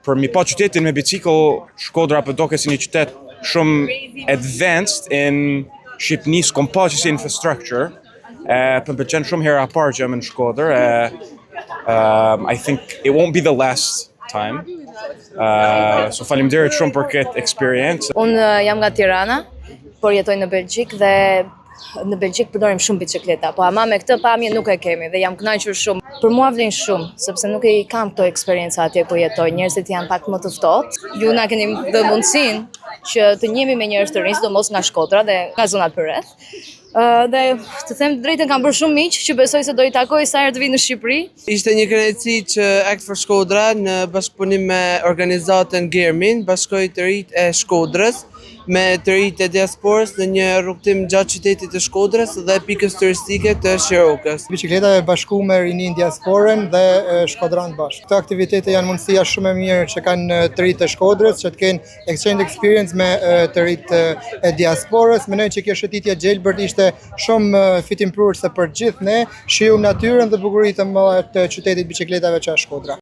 për mi pa qytetin me bicikl, Shkodra po doket si një qytet shumë advanced in Shqipëni, s'kom pa që si infrastructure. Për më pëlqen shumë hera parë që jam në Shkodër. I think it won't be the last time. So faleminderit shumë për këtë experience. Unë jam nga Tirana, por jetoj në Belgjik dhe në Belgjik përdorim shumë bicikleta, po ama me këtë pamje nuk e kemi dhe jam kënaqur shumë. Për mua vlen shumë, sepse nuk i kam këto eksperjenca atje ku jetoj. Njerëzit janë pak më të ftohtë. Ju na keni dhe mundësinë që të njihemi me njerëz të rinj, sidomos nga Shkodra dhe nga zonat përreth. Dhe të them të drejtën kam bërë shumë miq që besoj se do i takoj sa herë të vi në Shqipëri. Ishte një kënaqësi që Act for Shkodra në bashkëpunim me organizatën Germin bashkoi të rinjt e Shkodrës me të rinjt e diasporës në një rrugtim gjatë qytetit të Shkodrës dhe pikës turistike të Shirokës. Bicikletave bashku me rinin diasporën dhe Shkodran bashkë. Këto aktivitete janë mundësia shumë e mirë që kanë të rinjt e Shkodrës, që të kenë exchange experience me të rinjt e diasporës. Mendoj që kjo shëtitje Gjelbërt ishte shumë fitimprurëse për gjithë ne, shihum natyrën dhe bukuritë të mëdha të qytetit bicikletave që është Shkodra.